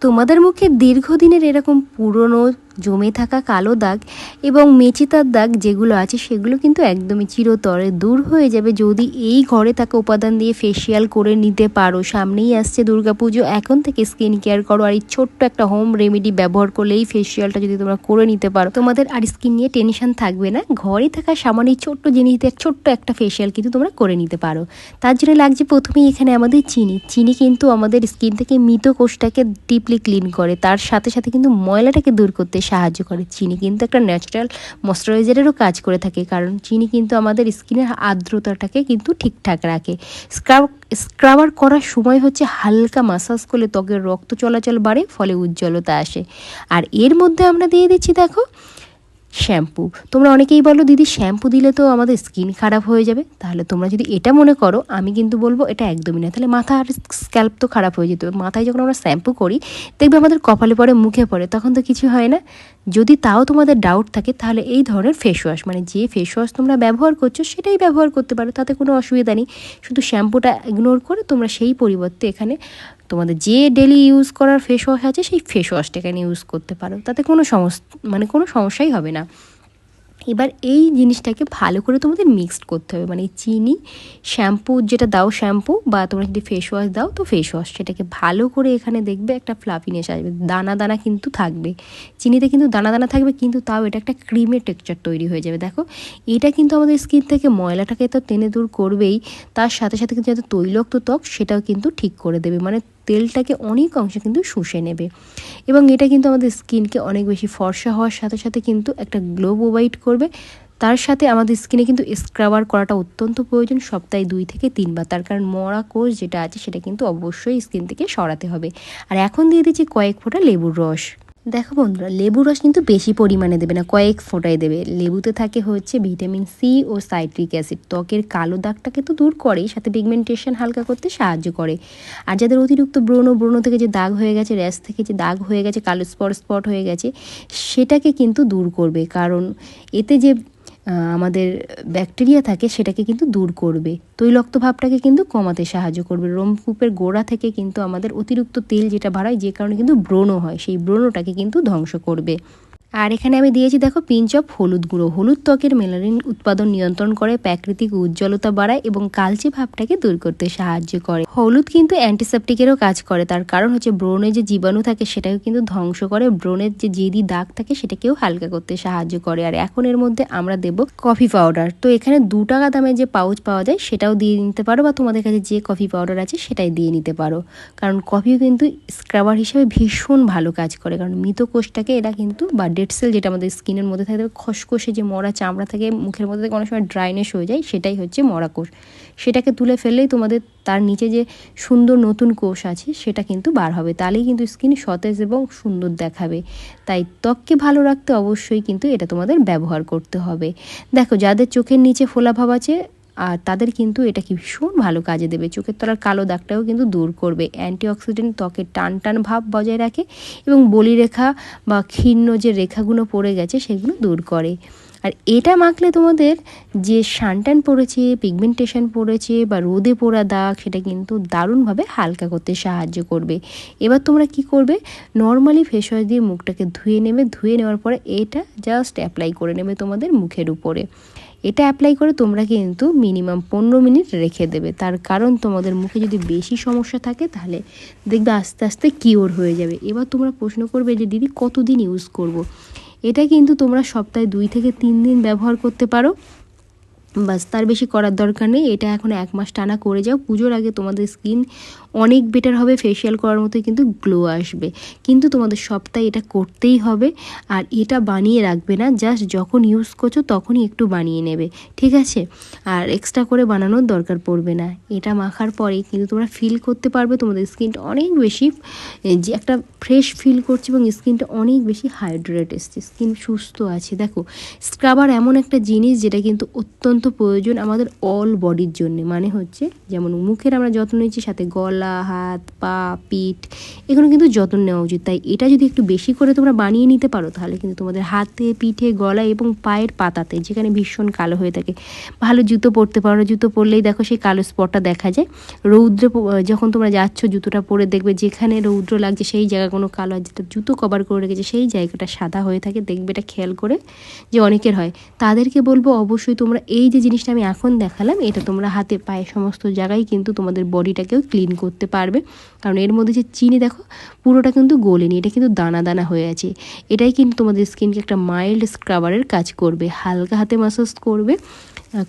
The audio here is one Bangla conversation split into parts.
তোমাদের মুখে দীর্ঘদিনের এরকম পুরনো জমে থাকা কালো দাগ এবং মেচিতার দাগ যেগুলো আছে সেগুলো কিন্তু একদমই চিরতরে দূর হয়ে যাবে যদি এই ঘরে থাকা উপাদান দিয়ে ফেসিয়াল করে নিতে পারো। সামনেই আসছে দুর্গাপুজো, এখন থেকে স্কিন কেয়ার করো আর এই ছোট্ট একটা হোম রেমেডি ব্যবহার করলে এই ফেসিয়ালটা যদি তোমরা করে নিতে পারো তোমাদের আর স্কিন নিয়ে টেনশন থাকবে না। ঘরে থাকা সামান্য ছোট্ট জিনিস দিয়ে ছোট্ট একটা ফেসিয়াল কিন্তু তোমরা করে নিতে পারো। তার জন্য লাগছে প্রথমেই এখানে আমাদের চিনি কিন্তু আমাদের স্কিন থেকে মৃত কোষটাকে ডিপলি ক্লিন করে, তার সাথে সাথে কিন্তু ময়লাটাকে দূর করতে সাহায্য করে। চিনি কিন্তু একটা ন্যাচারাল ময়শ্চারাইজারেরও কাজ করে থাকে, কারণ চিনি কিন্তু আমাদের স্কিনের আর্দ্রতাটাকে কিন্তু ঠিকঠাক রাখে। স্ক্রাবার করার সময় হচ্ছে হালকা মাসাজ করলে ত্বকের রক্ত চলাচল বাড়ে, ফলে উজ্জ্বলতা আসে। আর এর মধ্যে আমরা দিয়ে দিচ্ছি দেখো শ্যাম্পু। তোমরা অনেকেই বলো দিদি শ্যাম্পু দিলে তো আমাদের স্কিন খারাপ হয়ে যাবে, তাহলে তোমরা যদি এটা মনে করো আমি কিন্তু বলবো এটা একদমই না। তাহলে মাথা আর স্ক্যাল্প তো খারাপ হয়ে যেত। মাথায় যখন আমরা শ্যাম্পু করি দেখবে আমাদের কপালে পড়ে, মুখে পড়ে, তখন তো কিছু হয় না। যদি তাও তোমাদের ডাউট থাকে তাহলে এই ধরনের ফেস ওয়াশ, মানে যে ফেস ওয়াশ তোমরা ব্যবহার করছো সেটাই ব্যবহার করতে পারো, তাতে কোনো অসুবিধা নেই। শুধু শ্যাম্পুটা ইগনোর করে তোমরা সেই পরিবর্তে এখানে তোমাদের যে ডেলি ইউজ করার ফেস ওয়াশ আছে সেই ফেস ওয়াশটা এখানে ইউজ করতে পারো, তাতে কোনো কোনো সমস্যাই হবে না। এবার এই জিনিসটাকে ভালো করে তোমাদের মিক্সড করতে হবে, মানে চিনি শ্যাম্পু যেটা দাও শ্যাম্পু বা তোমরা যদি ফেস ওয়াশ দাও তো ফেস ওয়াশ, সেটাকে ভালো করে এখানে দেখবে একটা ফ্লাফিনেস আসবে, দানা দানা কিন্তু থাকবে, চিনিতে কিন্তু দানা দানা থাকবে, কিন্তু তাও এটা একটা ক্রিমের টেক্সচার তৈরি হয়ে যাবে। দেখো এটা কিন্তু আমাদের স্কিন থেকে ময়লাটাকে তো টেনে দূর করবেই, তার সাথে সাথে কিন্তু যাতে তৈলাক্ত ত্বক সেটাও কিন্তু ঠিক করে দেবে, মানে তেলটাকে অনেক অংশে কিন্তু শুষে নেবে। এবং এটা কিন্তু আমাদের স্কিনকে অনেক বেশি ফর্সা হওয়ার সাথে সাথে কিন্তু একটা গ্লো প্রোভাইড করবে। তার সাথে আমাদের স্কিনে কিন্তু স্ক্রাবার করাটা অত্যন্ত প্রয়োজন, সপ্তাহে 2 থেকে 3 বার, তার কারণ মরা কোষ যেটা আছে সেটা কিন্তু অবশ্যই স্কিন থেকে সরাতে হবে। আর এখন দিয়ে দিচ্ছি কয়েক ফোঁটা লেবুর রস। দেখো বন্ধুরা, লেবুর রস কিন্তু বেশি পরিমাণে দেবে না, কয়েক ফোঁটাই দেবে। লেবুতে থাকে হচ্ছে ভিটামিন সি ও সাইট্রিক অ্যাসিড, ত্বকের কালো দাগটাকে তো দূর করেই, সাথে পিগমেন্টেশন হালকা করতে সাহায্য করে। আর যাদের অতিরিক্ত ব্রণ থেকে যে দাগ হয়ে গেছে, র্যাশ থেকে যে দাগ হয়ে গেছে, কালো স্পট হয়ে গেছে, সেটাকে কিন্তু দূর করবে, কারণ এতে যে আমাদের ব্যাকটেরিয়া থাকে সেটাকে কিন্তু দূর করবে, তৈলাক্ত ভাবটাকে কিন্তু কমাতে সাহায্য করবে। রোমকূপের গোড়া থেকে কিন্তু আমাদের অতিরিক্ত তেল যেটা বাড়ায়, যে কারণে কিন্তু ব্রণ হয়, সেই ব্রণটাকে কিন্তু ধ্বংস করবে। আর এখানে আমি দিয়েছি দেখো পিঞ্চ অফ হলুদ গুঁড়ো। হলুদ ত্বকের মেলানিন উৎপাদন নিয়ন্ত্রণ করে, প্রাকৃতিক উজ্জ্বলতা বাড়ায় এবং কালচে ভাবটাকে দূর করতে সাহায্য করে। হলুদ কিন্তু অ্যান্টিসেপটিকেরও কাজ করে, তার কারণ হচ্ছে ব্রণে যে জীবাণু থাকে সেটাকে কিন্তু ধ্বংস করে, ব্রণের যে জেদি দাগ থাকে সেটাকেও হালকা করতে সাহায্য করে। আর এখন এর মধ্যে আমরা দেব কফি পাউডার। তো এখানে 2 টাকা দামের যে পাউচ পাওয়া যায় সেটাও দিয়ে নিতে পারো, বা তোমাদের কাছে যে কফি পাউডার আছে সেটাই দিয়ে নিতে পারো, কারণ কফিও কিন্তু স্ক্রাবার হিসেবে ভীষণ ভালো কাজ করে। কারণ মৃত কোষটাকে এরা কিন্তু, বা ডেড সেল যেটা আমাদের স্কিনের মধ্যে থাকে, খসখসে যে মরা চামড়া থাকে মুখের মধ্যে থেকে, অনেক সময় ড্রাইনেস হয়ে যায়, সেটাই হচ্ছে মরা কোষ। সেটাকে তুলে ফেললেই তোমাদের তার নিচে যে সুন্দর নতুন কোষ আছে সেটা কিন্তু বার হবে, তাহলেই কিন্তু স্কিন সতেজ এবং সুন্দর দেখাবে। তাই ত্বককে ভালো রাখতে অবশ্যই কিন্তু এটা তোমাদের ব্যবহার করতে হবে। দেখো যাদের চোখের নিচে ফোলা ভাব আছে আর তাদের কিন্তু এটা কি ভীষণ ভালো কাজে দেবে, চোখের তলার কালো দাগটাও কিন্তু দূর করবে। অ্যান্টিঅক্সিডেন্ট ত্বকের টান ভাব বজায় রাখে এবং বলিরেখা বা ক্ষীণ যে রেখাগুলো পড়ে গেছে সেগুলো দূর করে। আর এটা মাখলে তোমাদের যে সানট্যান পড়েছে, পিগমেন্টেশন পড়েছে বা রোদে পোড়া দাগ, সেটা কিন্তু দারুণভাবে হালকা করতে সাহায্য করবে। এবার তোমরা কি করবে, নর্মালি ফেস ওয়াশ দিয়ে মুখটাকে ধুয়ে নেওয়ার পরে এটা জাস্ট অ্যাপ্লাই করে নেবে তোমাদের মুখের উপরে। এটা অ্যাপ্লাই করে তোমরা কিন্তু মিনিমাম 15 মিনিট রেখে দেবে, তার কারণ তোমাদের মুখে যদি বেশি সমস্যা থাকে তাহলে দেখবে আস্তে আস্তে কিওর হয়ে যাবে। এবার তোমরা প্রশ্ন করবে যে দিদি কতদিন ইউজ করব। এটা কিন্তু তোমরা সপ্তাহে 2 থেকে 3 দিন ব্যবহার করতে পারো, বাস, তার বেশি করার দরকার নেই। এটা এখন 1 মাস টানা করে যাও, পুজোর আগে তোমাদের স্কিন অনেক বেটার হবে, ফেসিয়াল করার মতো কিন্তু গ্লো আসবে। কিন্তু তোমাদের সপ্তাহে এটা করতেই হবে। আর এটা বানিয়ে রাখবে না, জাস্ট যখন ইউজ করছো তখনই একটু বানিয়ে নেবে, ঠিক আছে? আর এক্সট্রা করে বানানোর দরকার পড়বে না। এটা মাখার পরেই কিন্তু তোমরা ফিল করতে পারবে তোমাদের স্কিনটা অনেক বেশি যে একটা ফ্রেশ ফিল করছে এবং স্কিনটা অনেক বেশি হাইড্রেট এসছে, স্কিন সুস্থ আছে। দেখো স্ক্রাবার এমন একটা জিনিস যেটা কিন্তু অত্যন্ত প্রয়োজন আমাদের অল বডির জন্য, মানে হচ্ছে যেমন মুখের আমরা যত্ন নিচ্ছি, সাথে গলা, গলা, হাত, পা, পিঠ এগুলো কিন্তু যত্ন নেওয়া উচিত। তাই এটা যদি একটু বেশি করে তোমরা বানিয়ে নিতে পারো তাহলে কিন্তু তোমাদের হাতে, পিঠে, গলা এবং পায়ের পাতাতে যেখানে ভীষণ কালো হয়ে থাকে, ভালো জুতো পরতে পারো। জুতো পরলেই দেখো সেই কালো স্পটটা দেখা যায়। রৌদ্রে যখন তোমরা যাচ্ছ জুতোটা পরে দেখবে যেখানে রৌদ্র লাগছে সেই জায়গা কোনো কালো, আর যেটা জুতো কভার করে রেখেছে সেই জায়গাটা সাদা হয়ে থাকে। দেখবে এটা খেয়াল করে যে অনেকের হয়। তাদেরকে বলবো অবশ্যই তোমরা এই যে জিনিসটা আমি এখন দেখালাম এটা তোমরা হাতে পায়ে সমস্ত জায়গায় কিন্তু তোমাদের বডিটাকেও ক্লিন করতে পারবে। কারণ এর মধ্যে যে চিনি দেখো পুরোটা কিন্তু গলেনি, এটা কিন্তু দানা দানা হয়ে আছে। এটাই কিন্তু তোমাদের স্কিনকে একটা মাইল্ড স্ক্রাবারের কাজ করবে। হালকা হাতে ম্যাসাজ করবে,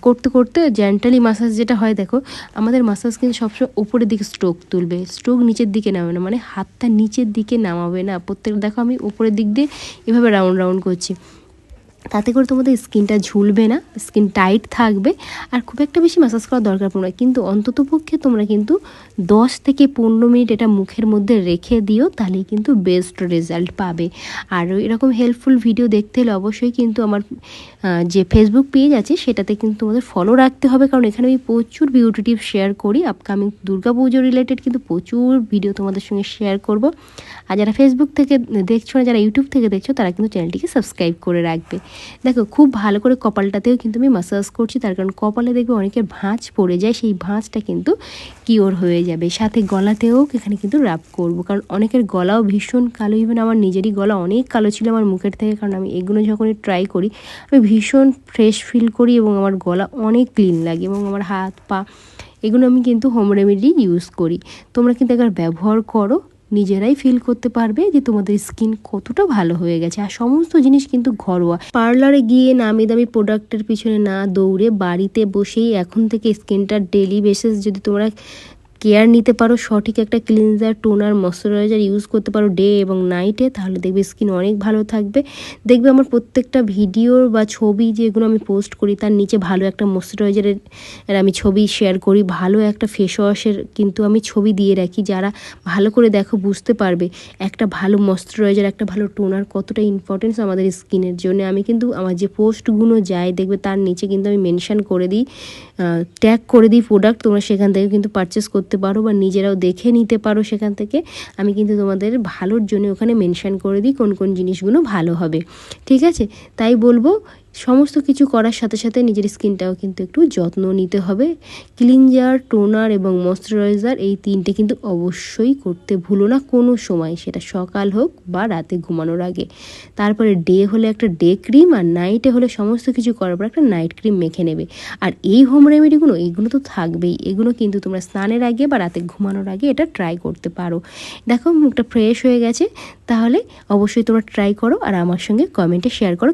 করতে করতে জেন্টালি ম্যাসাজ যেটা হয় দেখো আমাদের ম্যাসাজ কিন্তু সবসময় উপরের দিকে স্ট্রোক তুলবে, স্ট্রোক নিচের দিকে নামাবে না, মানে হাতটা নিচের দিকে নামাবে না। প্রত্যেক দেখো আমি উপরের দিক দিয়ে এভাবে রাউন্ড রাউন্ড করছি, তাতে করে তোমাদের স্কিনটা ঝুলবে না, স্কিন টাইট থাকবে। আর খুব একটা বেশি ম্যাসাজ করার দরকার পড়বে না, কিন্তু অন্ততপক্ষে তোমরা কিন্তু 10 থেকে 15 মিনিট এটা মুখের মধ্যে রেখে দিও, তাহলেই কিন্তু বেস্ট রেজাল্ট পাবে। আর এরকম হেল্পফুল ভিডিও দেখতে হলে অবশ্যই কিন্তু আমার যে ফেসবুক পেজ আছে সেটাতে কিন্তু তোমাদের ফলো রাখতে হবে, কারণ এখানে আমি প্রচুর বিউটি টিপস শেয়ার করি। আপকামিং দুর্গাপুজো রিলেটেড কিন্তু প্রচুর ভিডিও তোমাদের সঙ্গে শেয়ার করব। আর যারা ফেসবুক থেকে দেখছো না, যারা ইউটিউব থেকে দেখছো তারা কিন্তু চ্যানেলটিকে সাবস্ক্রাইব করে রাখবে। দেখো খুব ভালো করে কপালটাতেও কিন্তু আমি ম্যাসাজ করছি, তার কারণ কপালে দেখবে অনেকের ভাঁজ পড়ে যায়, সেই ভাঁজটা কিন্তু কিওর হয়ে যাবে। সাথে গলাতেও এখানে কিন্তু রাব করব, কারণ অনেকের গলাও ভীষণ কালো। ইভেন আমার নিজেরই গলা অনেক কালো ছিল আমার মুখের থেকে, কারণ আমি এগুলো যখনই ট্রাই করি আমি ভীষণ ফ্রেশ ফিল করি এবং আমার গলা অনেক ক্লিন লাগে, এবং আমার হাত পা এগুলো আমি কিন্তু হোম রেমেডি ইউজ করি। তোমরা কিন্তু একবার ব্যবহার করো, নিজেরাই ফিল করতে পারবে যে তোমাদের স্কিন কতটা ভালো হয়ে গেছে। আর সমস্ত জিনিস কিন্তু ঘরোয়া, পার্লারে গিয়ে নামি দামি প্রোডাক্টের পিছনে না দৌড়ে বাড়িতে বসেই এখন থেকে স্কিনটা ডেলি বেসিস যদি তোমরা কেয়ার নিতে পারো, সঠিক একটা ক্লিনজার, টোনার, ময়শ্চারাইজার ইউজ করতে পারো ডে এবং নাইটে, তাহলে দেখবে স্কিন অনেক ভালো থাকবে। দেখবে আমার প্রত্যেকটা ভিডিও বা ছবি যেগুলো আমি পোস্ট করি তার নিচে ভালো একটা ময়শ্চারাইজারের আমি ছবি শেয়ার করি, ভালো একটা ফেস ওয়াশের কিন্তু আমি ছবি দিয়ে রাখি। যারা ভালো করে দেখো বুঝতে পারবে একটা ভালো ময়শ্চারাইজার, একটা ভালো টোনার কতটা ইম্পর্টেন্স আমাদের স্কিনের জন্য। আমি কিন্তু আমার যে পোস্টগুলো যায় দেখবে তার নিচে কিন্তু আমি মেনশন করে দিই, ট্যাগ করে দিই প্রোডাক্ট, তোমরা সেখান থেকে কিন্তু পারচেস করতে পারো বা নিজেরাও দেখে নিতে পারো সেখান থেকে। আমি কিন্তু তোমাদের ভালোর জন্য ওখানে মেনশন করে দিই কোন কোন জিনিসগুলো ভালো হবে, ঠিক আছে? তাই বলবো সমস্ত কিছু করার সাথে সাথে নিজের স্কিনটাও কিন্তু একটু যত্ন নিতে হবে। ক্লিনজার, টোনার এবং ময়শ্চারাইজার এই তিনটে কিন্তু অবশ্যই করতে ভুলো না কোনো সময়, সেটা সকাল হোক বা রাতে ঘুমানোর আগে। তারপরে ডে হলে একটা ডে ক্রিম, আর নাইটে হলে সমস্ত কিছু করার পর একটা নাইট ক্রিম মেখে নেবে। আর এই হোম রেমেডিগুলো এইগুলো তো থাকবেই, এগুলো কিন্তু তোমরা স্নানের আগে বা রাতে ঘুমানোর আগে এটা ট্রাই করতে পারো। দেখো মুখটা ফ্রেশ হয়ে গেছে, তাহলে অবশ্যই তোমরা ট্রাই করো আর আমার সঙ্গে কমেন্টে শেয়ার করো।